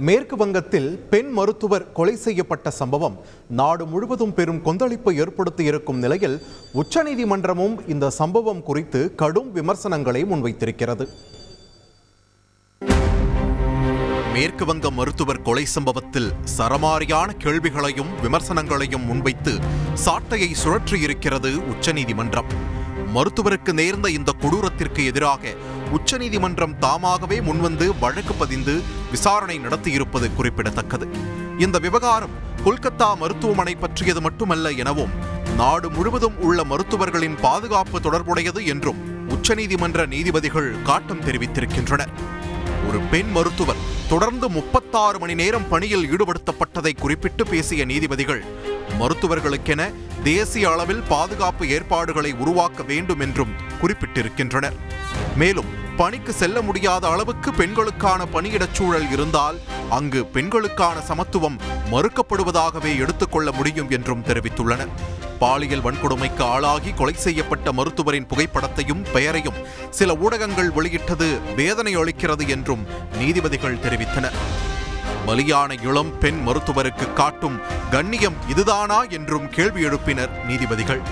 மேற்கு வங்கத்தில் பெண் மருத்துவர் கொலை செய்யப்பட்ட சம்பவம் நாடு முழுவதும் பெரும் கொந்தளிப்பை ஏற்படுத்தியிருக்கும் நிலையில் உச்சநீதிமன்றமும் இந்த சம்பவம் குறித்து கடும் விமர்சனங்களை முன்வைத்திருக்கிறது. மேற்கு வங்க மருத்துவர் கொலை சம்பவத்தில் சரமாரியான கேள்விகளையும் விமர்சனங்களையும் முன்வைத்து சாட்டையை சுழற்றியிருக்கிறது உச்சநீதிமன்றம். மருத்துவருக்கு நேர்ந்த இந்த கொடூரத்திற்கு எதிராக உச்சநீதிமன்றம் தாமாகவே முன்வந்து வழக்கு பதிந்து விசாரணை நடத்தியிருப்பது குறிப்பிடத்தக்கது. இந்த விவகாரம் கொல்கத்தா மருத்துவமனை பற்றியது மட்டுமல்ல எனவும் நாடு முழுவதும் உள்ள மருத்துவர்களின் பாதுகாப்பு தொடர்புடையது என்றும் உச்சநீதிமன்ற நீதிபதிகள் காட்டம் தெரிவித்திருக்கின்றனர். ஒரு பெண் மருத்துவர் தொடர்ந்து 36 மணி நேரம் பணியில் ஈடுபடுத்தப்பட்டதை குறிப்பிட்டு பேசிய நீதிபதிகள் மருத்துவர்களுக்கென தேசிய அளவில் பாதுகாப்பு ஏற்பாடுகளை உருவாக்க வேண்டும் என்றும் குறிப்பிட்டிருக்கின்றனர். மேலும் பணிக்கு செல்ல முடியாத அளவுக்கு பெண்களுக்கான பணியிடச் சூழல் இருந்தால் அங்கு பெண்களுக்கான சமத்துவம் மறுக்கப்படுவதாகவே எடுத்துக்கொள்ள முடியும் என்றும் தெரிவித்துள்ளனர். பாலியல் வன்கொடுமைக்கு ஆளாகி கொலை செய்யப்பட்ட மருத்துவரின் புகைப்படத்தையும் பெயரையும் சில ஊடகங்கள் வெளியிட்டது வேதனை அளிக்கிறது என்றும் நீதிபதிகள் தெரிவித்தனர். பலியான இளம் பெண் மருத்துவருக்கு காட்டும் கண்ணியம் இதுதானா என்றும் கேள்வி எழுப்பினர் நீதிபதிகள்.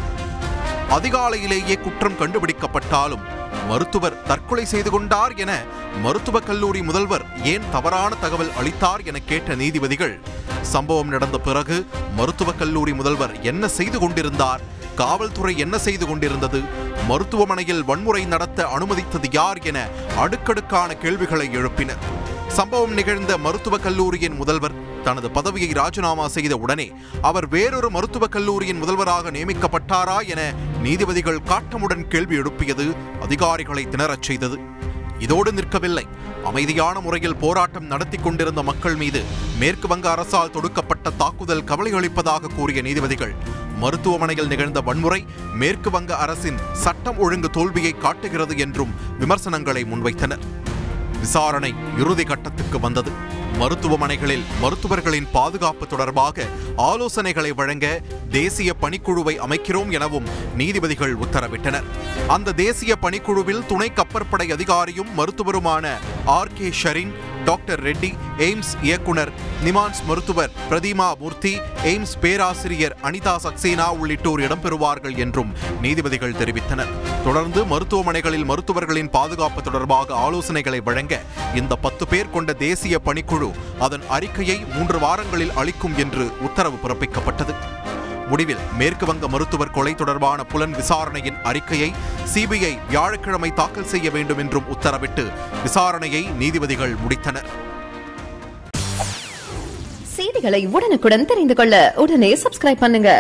அதிகாலையிலேயே குற்றம் கண்டுபிடிக்கப்பட்டாலும் மருத்துவர் தற்கொலை செய்து கொண்டார் என மருத்துவக் கல்லூரி முதல்வர் ஏன் தவறான தகவல் அளித்தார் என கேட்ட நீதிபதிகள், சம்பவம் நடந்த பிறகு மருத்துவக் கல்லூரி முதல்வர் என்ன செய்து கொண்டிருந்தார், காவல்துறை என்ன செய்து கொண்டிருந்தது, மருத்துவமனையில் வன்முறை நடத்த அனுமதித்தது யார் என அடுக்கடுக்கான கேள்விகளை எழுப்பினர். சம்பவம் நிகழ்ந்த மருத்துவக் கல்லூரியின் முதல்வர் தனது பதவியை ராஜினாமா செய்த உடனே அவர் வேறொரு மருத்துவக் கல்லூரியின் முதல்வராக நியமிக்கப்பட்டாரா என நீதிபதிகள் காட்டமுடன் கேள்வி எழுப்பியது அதிகாரிகளை திணறச் செய்தது. இதோடு நிற்கவில்லை. அமைதியான முறையில் போராட்டம் நடத்தி கொண்டிருந்த மக்கள் மீது மேற்கு வங்க அரசால் தொடுக்கப்பட்ட தாக்குதல் கவலை அளிப்பதாக கூறிய நீதிபதிகள் மருத்துவமனையில் நிகழ்ந்த வன்முறை மேற்கு வங்க அரசின் சட்டம் ஒழுங்கு தோல்வியை காட்டுகிறது என்றும் விமர்சனங்களை முன்வைத்தனர். விசாரணை இறுதி கட்டத்துக்கு வந்தது. மருத்துவமனைகளில் மருத்துவர்களின் பாதுகாப்பு தொடர்பாக ஆலோசனைகளை வழங்க தேசிய பணிக்குழுவை அமைக்கிறோம் எனவும் நீதிபதிகள் உத்தரவிட்டனர். அந்த தேசிய பணிக்குழுவில் துணை கப்பற்படை அதிகாரியும் மருத்துவருமான R.K. ஷரின், டாக்டர் ரெட்டி, எய்ம்ஸ் இயக்குனர் நிமான்ஸ் மருத்துவர் பிரதிமா மூர்த்தி, எய்ம்ஸ் பேராசிரியர் அனிதா சக்சேனா உள்ளிட்டோர் இடம்பெறுவார்கள் என்றும் நீதிபதிகள் தெரிவித்தனர். தொடர்ந்து மருத்துவமனைகளில் மருத்துவர்களின் பாதுகாப்பு தொடர்பாக ஆலோசனைகளை வழங்க இந்த 10 பேர் கொண்ட தேசிய பணிக்குழு அதன் அறிக்கையை 3 வாரங்களில் அளிக்கும் என்று உத்தரவு பிறப்பிக்கப்பட்டது. முடிவில் மேற்கு வங்க மருத்துவர் கொலை தொடர்பான புலன் விசாரணையின் அறிக்கையை CBI வியாழக்கிழமை தாக்கல் செய்ய வேண்டும் என்றும் உத்தரவிட்டு விசாரணையை நீதிபதிகள் முடித்தனர். செய்திகளை உடனுக்குடன் தெரிந்து கொள்ள உடனே சப்ஸ்கிரைப் பண்ணுங்க.